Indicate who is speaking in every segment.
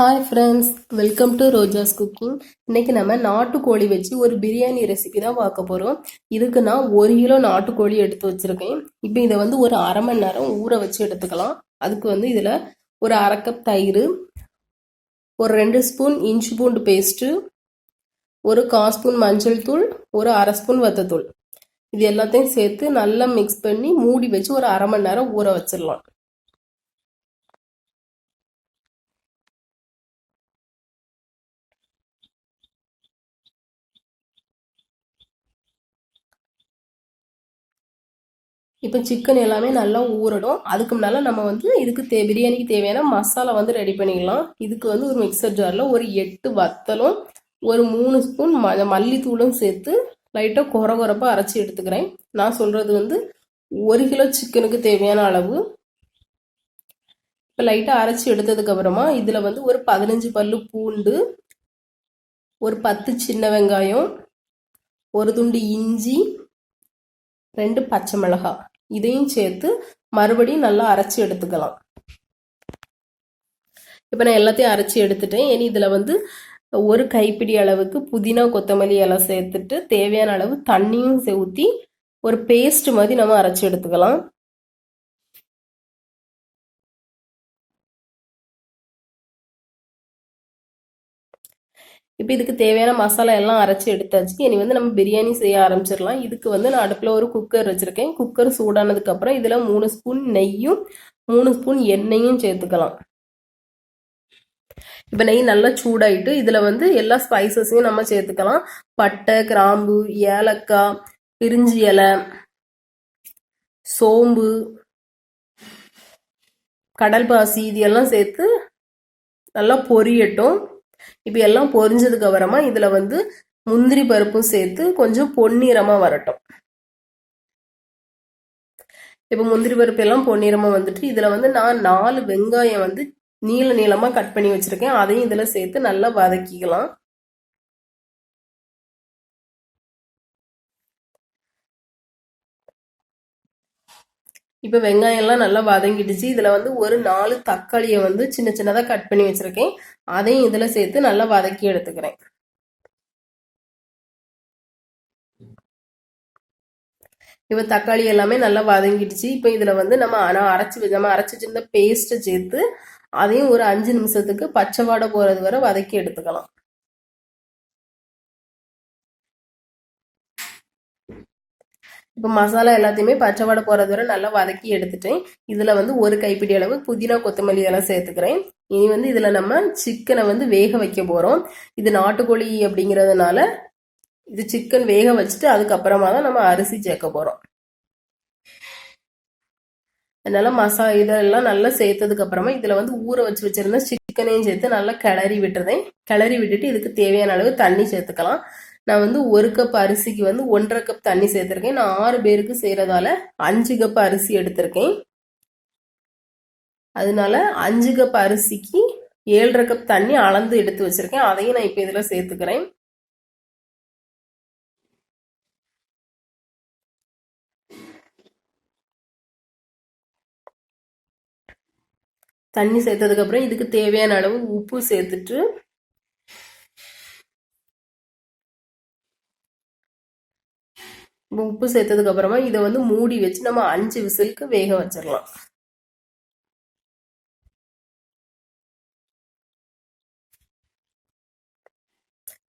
Speaker 1: Hi friends, welcome to Roja's cooking. இன்னைக்கு நம்ம நாட்டுக்கோழி வச்சு ஒரு பிரியாணி ரெசிபி தான் பார்க்க போகிறோம். இதுக்கு நான் 1 கிலோ நாட்டுக்கோழி எடுத்து வச்சுருக்கேன். இப்போ இதை வந்து ஒரு அரை மணி நேரம் ஊற வச்சு எடுத்துக்கலாம். அதுக்கு வந்து இதில் ஒரு அரை கப் தயிர், ஒரு 2 ஸ்பூன் இஞ்சி பூண்டு பேஸ்ட்டு, ஒரு 1/4 ஸ்பூன் மஞ்சள் தூள், ஒரு அரை ஸ்பூன் வத்தத்தூள், இது எல்லாத்தையும் சேர்த்து நல்லா மிக்ஸ் பண்ணி மூடி வச்சு ஒரு அரை மணி நேரம் ஊற வச்சிடலாம். இப்போ சிக்கன் எல்லாமே நல்லா ஊறடும். அதுக்கு முன்னால் நம்ம வந்து இதுக்கு பிரியாணிக்கு தேவையான மசாலா வந்து ரெடி பண்ணிக்கலாம். இதுக்கு வந்து ஒரு மிக்சர் ஜாரில் ஒரு 8 வத்தலும் ஒரு 3 ஸ்பூன் மல்லித்தூளும் சேர்த்து லைட்டாக குறப்பாக அரைச்சி எடுத்துக்கிறேன். நான் சொல்கிறது வந்து 1 கிலோ சிக்கனுக்கு தேவையான அளவு. இப்போ லைட்டாக அரைச்சி எடுத்ததுக்கப்புறமா இதில் வந்து ஒரு 15 பல்லு பூண்டு, ஒரு 10 சின்ன வெங்காயம், ஒரு துண்டு இஞ்சி, 2 பச்சை மிளகாய், இதையும் சேர்த்து மறுபடியும் நல்லா அரைச்சி எடுத்துக்கலாம். இப்போ நான் எல்லாத்தையும் அரைச்சி எடுத்துட்டேன். இனி இதில் வந்து ஒரு கைப்பிடி அளவுக்கு புதினா கொத்தமல்லி எல்லாம் சேர்த்துட்டு தேவையான அளவு தண்ணியும் ஊற்றி ஒரு பேஸ்ட் மாதிரி நம்ம அரைச்சி எடுத்துக்கலாம். இப்போ இதுக்கு தேவையான மசாலா எல்லாம் அரைச்சி எடுத்தாச்சு. இனி வந்து நம்ம பிரியாணி செய்ய ஆரம்பிச்சிடலாம். இதுக்கு வந்து நான் அடுப்பில் ஒரு குக்கர் வச்சுருக்கேன். குக்கர் சூடானதுக்கப்புறம் இதில் 3 ஸ்பூன் நெய்யும் 3 ஸ்பூன் எண்ணெயும் சேர்த்துக்கலாம். இப்போ நெய் நல்லா சூடாயிட்டு இதில் வந்து எல்லா ஸ்பைசஸையும் நம்ம சேர்த்துக்கலாம். பட்டை, கிராம்பு, ஏலக்காய், பிரிஞ்சி இலை, சோம்பு, கடல் பாசி, இது எல்லாம் சேர்த்து நல்லா பொரியட்டும். இப்போ எல்லாம் பொரிஞ்சதுக்கு அப்புறமா இதில் வந்து முந்திரி பருப்பும் சேர்த்து கொஞ்சம் பொன்னிறமாக வரட்டும். இப்போ முந்திரி பருப்பு எல்லாம் பொன்னிறமாக வந்துட்டு இதில் வந்து நான் 4 வெங்காயம் வந்து நீளமாக கட் பண்ணி வச்சுருக்கேன். அதையும் இதில் சேர்த்து நல்லா வதக்கிக்கலாம். இப்போ வெங்காயம் எல்லாம் நல்லா வதங்கிடுச்சு. இதில் வந்து ஒரு 4 தக்காளியை வந்து சின்ன சின்னதாக கட் பண்ணி வச்சுருக்கேன். அதையும் இதில் சேர்த்து நல்லா வதக்கி எடுத்துக்கிறேன். இப்போ தக்காளி எல்லாமே நல்லா வதங்கிடுச்சு. இப்போ இதில் வந்து நம்ம அரைச்சி வச்சிருந்த பேஸ்ட்டை சேர்த்து அதையும் ஒரு 5 நிமிஷத்துக்கு பச்சை வாடை போகிறது வரை வதக்கி எடுத்துக்கலாம். இப்போ மசாலா எல்லாத்தையுமே பச்சை வாடை போகிறது வரை நல்லா வதக்கி எடுத்துட்டேன். இதில் வந்து ஒரு கைப்பிடி அளவு புதினா கொத்தமல்லி எல்லாம் சேர்த்துக்கிறேன். இனி வந்து இதில் நம்ம சிக்கனை வந்து வேக வைக்க போகிறோம். இது நாட்டுக்கோழி அப்படிங்கிறதுனால இது சிக்கன் வேக வச்சுட்டு அதுக்கப்புறமா தான் நம்ம அரிசி சேர்க்க போகிறோம். அதனால இதெல்லாம் நல்லா சேர்த்ததுக்கு அப்புறமா இதில் வந்து ஊற வச்சு வச்சிருந்த சிக்கனையும் சேர்த்து நல்லா கிளறி விட்டுறேன். கிளறி விட்டுட்டு இதுக்கு தேவையான அளவு தண்ணி சேர்த்துக்கலாம். நான் வந்து 1 கப் அரிசிக்கு வந்து 1.5 கப் தண்ணி சேர்த்துருக்கேன். நான் 6 பேருக்கு செய்கிறதால 5 கப் அரிசி எடுத்திருக்கேன். அதனால 5 கப் அரிசிக்கு 7.5 கப் தண்ணி அளந்து எடுத்து வச்சிருக்கேன். அதையும் நான் இப்போ இதில் சேர்த்துக்கிறேன். தண்ணி சேர்த்ததுக்கு அப்புறம் இதுக்கு தேவையான அளவு உப்பு சேர்த்துட்டு உப்பு சேர்த்ததுக்கு அப்புறமா இதை வந்து மூடி வச்சு நம்ம 5 விசிலுக்கு வேக வச்சிடலாம்.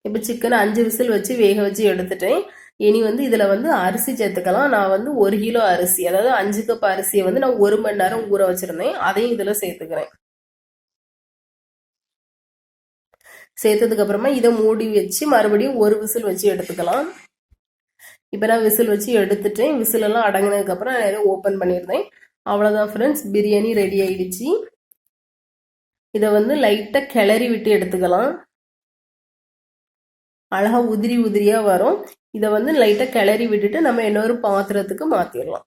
Speaker 1: இப்போ சிக்கனை 5 விசில் வச்சு வேக வச்சு எடுத்துட்டேன். இனி வந்து இதில் வந்து அரிசி சேர்த்துக்கலாம். நான் வந்து 1 கிலோ அரிசி, அதாவது 5 கப் அரிசியை வந்து நான் 1 மணி நேரம் ஊற வச்சிருந்தேன். அதையும் இதில் சேர்த்துக்கிறேன். சேர்த்ததுக்கு அப்புறமா இதை மூடி வச்சு மறுபடியும் ஒரு விசில் வச்சு எடுத்துக்கலாம். இப்போ நான் விசில் வச்சு எடுத்துட்டேன். விசில் எல்லாம் அடங்கினதுக்கப்புறம் நான் இதை ஓப்பன் பண்ணியிருந்தேன். அவ்வளோதான் ஃப்ரெண்ட்ஸ், பிரியாணி ரெடி ஆயிடுச்சு. இதை வந்து லைட்டாக கிளறி விட்டு எடுத்துக்கலாம். அழகா உதிரி உதிரியாக வரும். இதை வந்து லைட்டாக கிளறி விட்டுட்டு நம்ம இன்னொரு பாத்திரத்துக்கு மாற்றிடலாம்.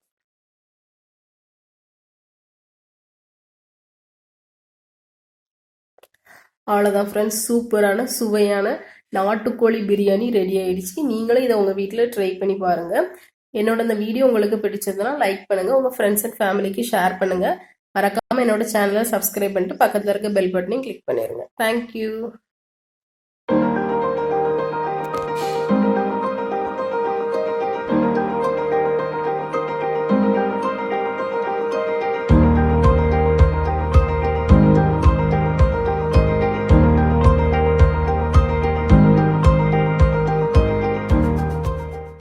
Speaker 1: அவ்வளோதான் ஃப்ரெண்ட்ஸ், சூப்பரான சுவையான நாட்டுக்கோழி பிரியாணி ரெடி ஆயிடுச்சு. நீங்களும் இதை உங்கள் வீட்டில் ட்ரை பண்ணி பாருங்கள். என்னோட இந்த வீடியோ உங்களுக்கு பிடிச்சதுன்னா லைக் பண்ணுங்கள், உங்கள் ஃப்ரெண்ட்ஸ் அண்ட் ஃபேமிலிக்கு ஷேர் பண்ணுங்கள். மறக்காம என்னோட சேனலை சப்ஸ்கிரைப் பண்ணிட்டு பக்கத்தில் இருக்க பெல் பட்டனையும் கிளிக் பண்ணிடுங்க. தேங்க்யூ.